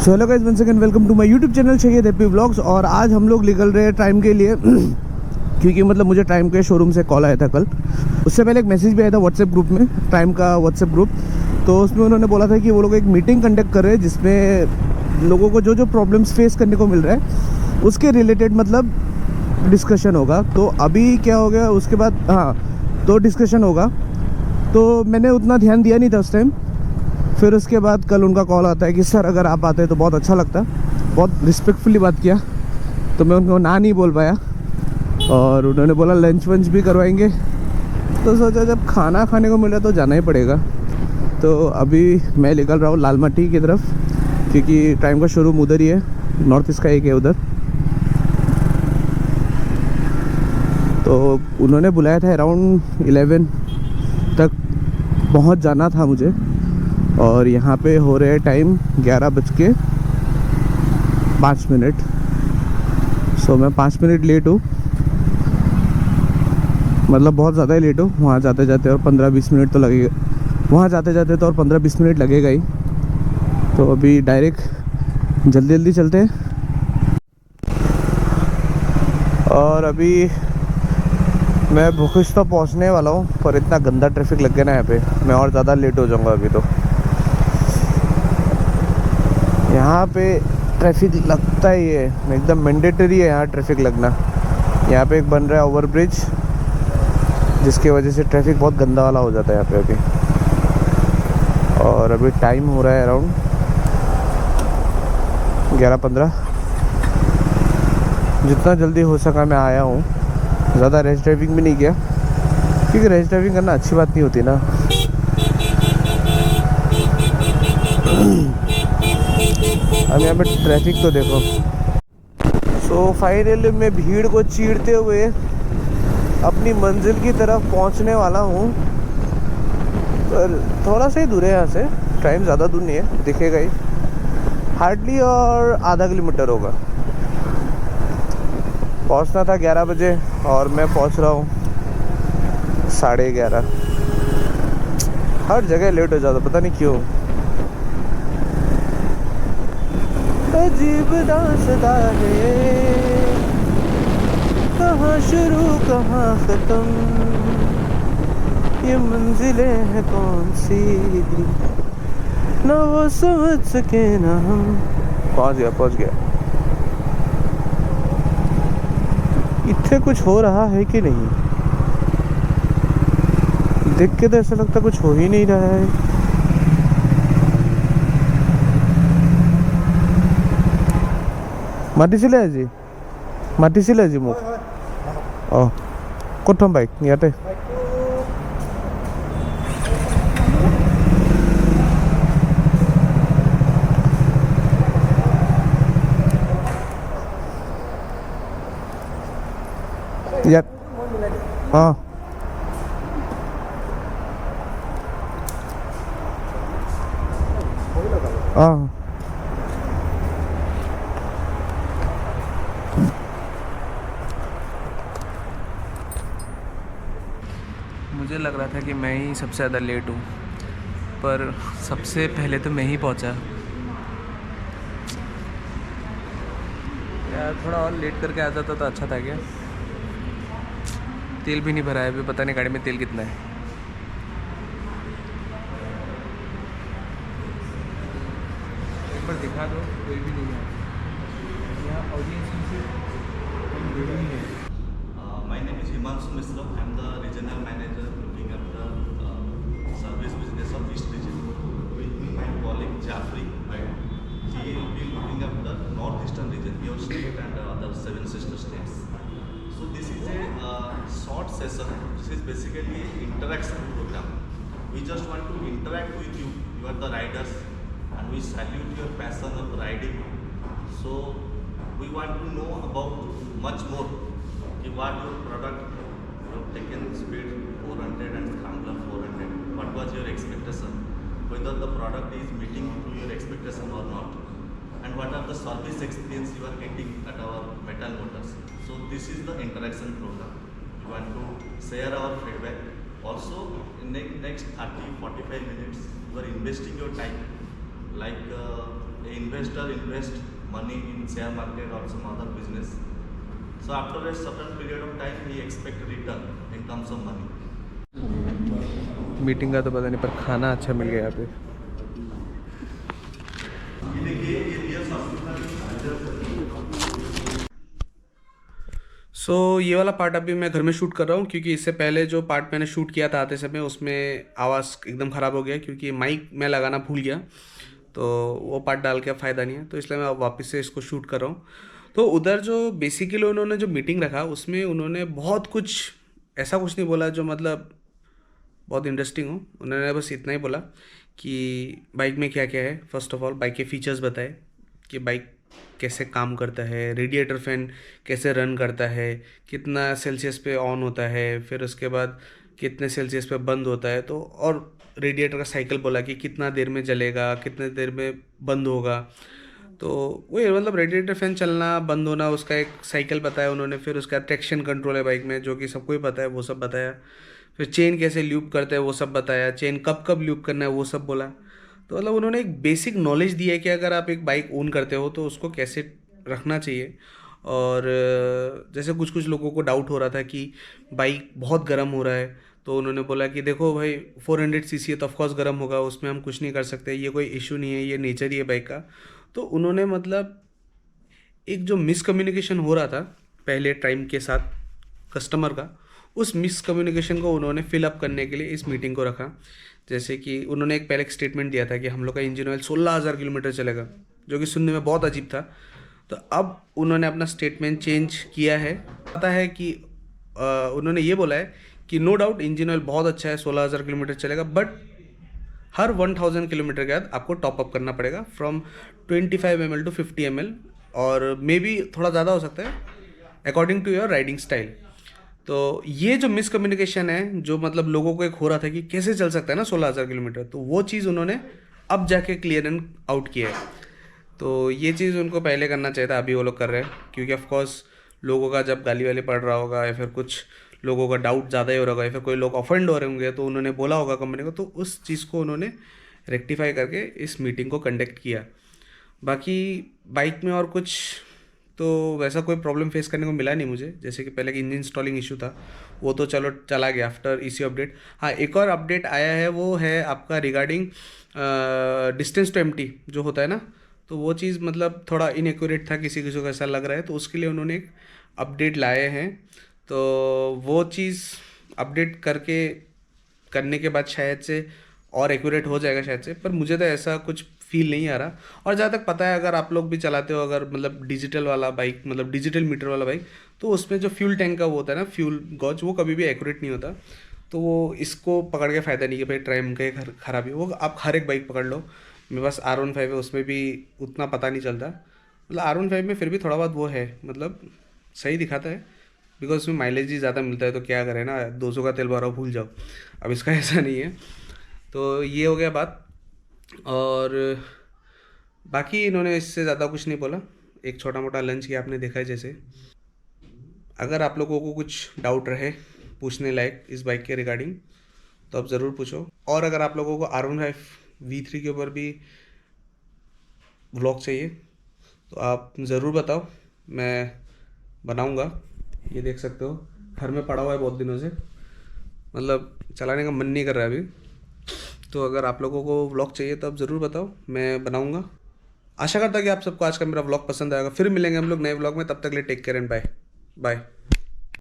So hello guys, once again welcome to my YouTube channel Shahid happy vlogs. और आज हम लोग निकल रहे हैं टाइम के लिए क्योंकि मतलब मुझे टाइम के शोरूम से कॉल आया था कल। उससे पहले एक मैसेज भी आया था व्हाट्सएप ग्रुप में, टाइम का व्हाट्सएप ग्रुप। तो उसमें उन्होंने बोला था कि वो लोग एक मीटिंग कंडक्ट कर रहे हैं जिसमें लोगों को जो जो प्रॉब्लम्स फेस करने को मिल रहा है उसके रिलेटेड मतलब डिस्कशन होगा। तो अभी क्या हो गया उसके बाद, हाँ तो डिस्कशन होगा। तो मैंने उतना ध्यान दिया नहीं था उस टाइम। फिर उसके बाद कल उनका कॉल आता है कि सर अगर आप आते तो बहुत अच्छा लगता। बहुत रिस्पेक्टफुली बात किया, तो मैं उनको ना नहीं बोल पाया। और उन्होंने बोला लंच वंच भी करवाएंगे, तो सोचा जब खाना खाने को मिला तो जाना ही पड़ेगा। तो अभी मैं निकल रहा हूँ लाल मट्टी की तरफ, क्योंकि टाइम का शोरूम उधर ही है, नॉर्थ ईस्ट का एक है उधर। तो उन्होंने बुलाया था अराउंड 11 तक पहुँच जाना था मुझे, और यहाँ पे हो रहे टाइम 11:05। सो मैं 5 मिनट लेट हूँ, मतलब बहुत ज़्यादा ही लेट हूँ। वहाँ जाते जाते और 15-20 मिनट तो लगेगा, वहाँ जाते जाते तो और 15-20 मिनट लगेगा ही। तो अभी डायरेक्ट जल्दी जल्दी चलते हैं। और अभी मैं बुखिश तो पहुँचने वाला हूँ, पर इतना गंदा ट्रैफिक लग गया ना यहाँ पे, मैं और ज़्यादा लेट हो जाऊँगा अभी। तो यहाँ पे ट्रैफिक लगता ही है, एकदम मैंडेटरी है यहाँ ट्रैफिक लगना। यहाँ पे एक बन रहा है ओवरब्रिज, जिसकी वजह से ट्रैफिक बहुत गंदा वाला हो जाता है यहाँ पे अभी। और अभी टाइम हो रहा है अराउंड 11:15। जितना जल्दी हो सका मैं आया हूँ, ज़्यादा रैश ड्राइविंग भी नहीं किया, क्योंकि रैश ड्राइविंग करना अच्छी बात नहीं होती ना। अब यहाँ पे ट्रैफिक तो देखो। सो फाइनली मैं भीड़ को चीरते हुए अपनी मंजिल की तरफ पहुँचने वाला हूँ। पर थोड़ा सा ही दूर है यहाँ से, टाइम ज़्यादा दूर नहीं है, दिखेगा ही हार्डली, और आधा किलोमीटर होगा। पहुँचना था 11 बजे और मैं पहुँच रहा हूँ 11:30। हर जगह लेट हो जाता, पता नहीं क्यों। अजीब दास्तां है, कहाँ शुरू कहाँ ख़त्म, ये मंजिलें हैं कौन सी, ना वो समझ सके ना हम। पहुँच गया। इतने कुछ हो रहा है कि नहीं, देख के तो ऐसा लगता कुछ हो ही नहीं रहा है। माटिसिले আজি মোক ক'ত থ'ম বাইক? ইয়াতে। ইয়াত অঁ অঁ मुझे लग रहा था कि मैं ही सबसे ज़्यादा लेट हूँ, पर सबसे पहले तो मैं ही पहुँचा। यार थोड़ा और लेट करके आ जाता तो अच्छा था क्या। तेल भी नहीं भरा है अभी, पता नहीं गाड़ी में तेल कितना है। एक बार दिखा दो, कोई भी नहीं है यहाँ ऑडियंस से जुड़ी है। My name is Himanshu Misra. I am the regional manager looking after service business of East region. With me, my colleague Jafri, right? He will be looking after northeastern region, your state and other 7 sister states. So this is a short session. This is basically an interaction program. We just want to interact with you. You are the riders, and we salute your passion of riding. So we want to know about much more. What your product, you have taken speed 400 and Scrambler 400. What was your expectation? Whether the product is meeting to your expectation or not, and what are the service experience you are getting at our Metal Motors. So this is the interaction program. We want to share our feedback. Also, in next 30-45 minutes, you are investing your time, like the investor invest money in share market or some other business. So after a certain period of time, he expect return in terms of money. Meeting का तो पता नहीं, पर खाना अच्छा मिल गया यहाँ पे। ये देखिए, ये रियल सो ये वाला पार्ट अभी मैं घर में शूट कर रहा हूँ, क्योंकि इससे पहले जो पार्ट मैंने शूट किया था आते समय उसमें आवाज़ एकदम ख़राब हो गया, क्योंकि माइक मैं लगाना भूल गया, तो वो पार्ट डाल के फ़ायदा नहीं है, तो इसलिए मैं वापस से इसको शूट कर रहा हूँ। तो उधर जो बेसिकली उन्होंने जो मीटिंग रखा उसमें उन्होंने बहुत कुछ ऐसा कुछ नहीं बोला जो मतलब बहुत इंटरेस्टिंग हो। उन्होंने बस इतना ही बोला कि बाइक में क्या क्या है। फर्स्ट ऑफ ऑल बाइक के फीचर्स बताए कि बाइक कैसे काम करता है, रेडिएटर फैन कैसे रन करता है, कितना सेल्सियस पे ऑन होता है, फिर उसके बाद कितने सेल्सियस पे बंद होता है, तो और रेडिएटर का साइकिल बोला कि कितना देर में जलेगा, कितने देर में बंद होगा। तो वही मतलब रेडिएटर फैन चलना बंद होना उसका एक साइकिल बताया उन्होंने। फिर उसका ट्रैक्शन कंट्रोल है बाइक में, जो कि सबको ही पता है, वो सब बताया। फिर चेन कैसे लूप करते हैं वो सब बताया, चेन कब कब लूप करना है वो सब बोला। तो मतलब उन्होंने एक बेसिक नॉलेज दी है कि अगर आप एक बाइक ओन करते हो तो उसको कैसे रखना चाहिए। और जैसे कुछ कुछ लोगों को डाउट हो रहा था कि बाइक बहुत गर्म हो रहा है, तो उन्होंने बोला कि देखो भाई 400 सीसी है तो ऑफकोर्स गर्म होगा, उसमें हम कुछ नहीं कर सकते, ये कोई इशू नहीं है, ये नेचर ही है बाइक का। तो उन्होंने मतलब एक जो मिसकम्युनिकेशन हो रहा था पहले टाइम के साथ कस्टमर का, उस मिसकम्युनिकेशन को उन्होंने फिलअप करने के लिए इस मीटिंग को रखा। जैसे कि उन्होंने एक पहले एक स्टेटमेंट दिया था कि हम लोग का इंजन ऑयल 16,000 किलोमीटर चलेगा, जो कि सुनने में बहुत अजीब था। तो अब उन्होंने अपना स्टेटमेंट चेंज किया है। पता है कि उन्होंने ये बोला है कि नो डाउट इंजन ऑयल बहुत अच्छा है, 16,000 किलोमीटर चलेगा, बट हर 1000 किलोमीटर के बाद आपको टॉपअप करना पड़ेगा फ्रॉम 25 ml टू 50 ml, और मे बी थोड़ा ज़्यादा हो सकता है according to your riding style. तो ये जो मिसकम्युनिकेशन है, जो मतलब लोगों को एक हो रहा था कि कैसे चल सकता है ना 16,000 किलोमीटर, तो वो चीज़ उन्होंने अब जाके क्लियर एंड आउट किया है। तो ये चीज़ उनको पहले करना चाहिए था, अभी वो लोग कर रहे हैं, क्योंकि ऑफकोर्स लोगों का जब गाली वाली पड़ रहा होगा या फिर कुछ लोगों का डाउट ज़्यादा ही हो रहा होगा या फिर कोई लोग ऑफेंड हो रहे होंगे, तो उन्होंने बोला होगा कंपनी को, तो उस चीज़ को उन्होंने रेक्टिफाई करके इस मीटिंग को कंडक्ट किया। बाकी बाइक में और कुछ तो वैसा कोई प्रॉब्लम फेस करने को मिला नहीं मुझे। जैसे कि पहले इंजन इंस्टॉलिंग इशू था, वो तो चलो चला गया आफ्टर इसी अपडेट। हाँ, एक और अपडेट आया है, वो है आपका रिगार्डिंग डिस्टेंस टू एम्प्टी जो होता है ना, तो वो चीज़ मतलब थोड़ा इनएक्यूरेट था, किसी किसी को ऐसा लग रहा है, तो उसके लिए उन्होंने एक अपडेट लाए हैं। तो वो चीज़ अपडेट करने के बाद शायद से और एक्यूरेट हो जाएगा शायद से, पर मुझे तो ऐसा कुछ फील नहीं आ रहा। और जहाँ तक पता है, अगर आप लोग भी चलाते हो अगर मतलब डिजिटल वाला बाइक, मतलब डिजिटल मीटर वाला बाइक, तो उसमें जो फ्यूल टैंक का वो होता है ना, फ्यूल गॉज, वो कभी भी एक्यूरेट नहीं होता। तो वो इसको पकड़ के फ़ायदा नहीं है भाई, ट्राइम का खराबी, वो आप हर एक बाइक पकड़ लो। मेरे पास R15 है, उसमें भी उतना पता नहीं चलता। मतलब R15 में फिर भी थोड़ा बहुत वो है, मतलब सही दिखाता है, बिकॉज उसमें माइलेज ही ज़्यादा मिलता है, तो क्या करें ना, 200 का तेल भरा भूल जाओ। अब इसका ऐसा नहीं है। तो ये हो गया बात। और बाकी इन्होंने इससे ज़्यादा कुछ नहीं बोला, एक छोटा मोटा लंच किया, आपने देखा है। जैसे अगर आप लोगों को कुछ डाउट रहे पूछने लायक इस बाइक के रिगार्डिंग, तो आप ज़रूर पूछो। और अगर आप लोगों को R15 V3 के ऊपर भी व्लॉग चाहिए तो आप ज़रूर बताओ, मैं बनाऊंगा। ये देख सकते हो घर में पड़ा हुआ है बहुत दिनों से, मतलब चलाने का मन नहीं कर रहा है अभी। तो अगर आप लोगों को व्लॉग चाहिए तो आप ज़रूर बताओ, मैं बनाऊंगा। आशा करता कि आप सबको आज का मेरा व्लॉग पसंद आएगा। फिर मिलेंगे हम लोग नए व्लॉग में, तब तक के लिए take care and bye bye.